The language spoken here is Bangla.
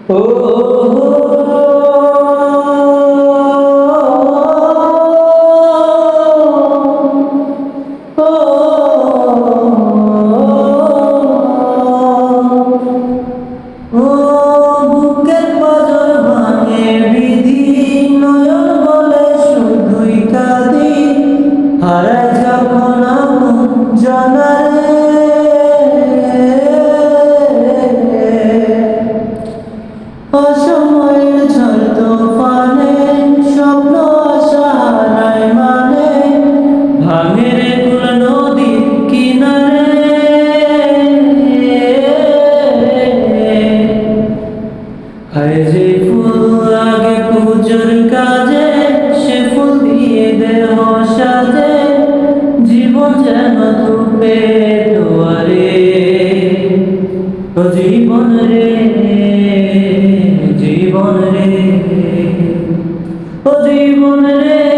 ও বুকের পাঁজর ভাঙে বিধি, নয়ন বলে শুধুই কাঁদি, হারায় যখন আপন জানারে। অসময়ের ঝড় তুফানে স্বপ্ন আশা হারায় মানে, ভাঙে রে কুল নদীর কিনারে। হায় যে ফুল আগে পুজোর কাজে, সে ফুল দিয়ে দেহ সাজে, জীবন যেন ধূপে দুয়ারে। ও জীবন রে, জীবন রে, ও জীবন রে।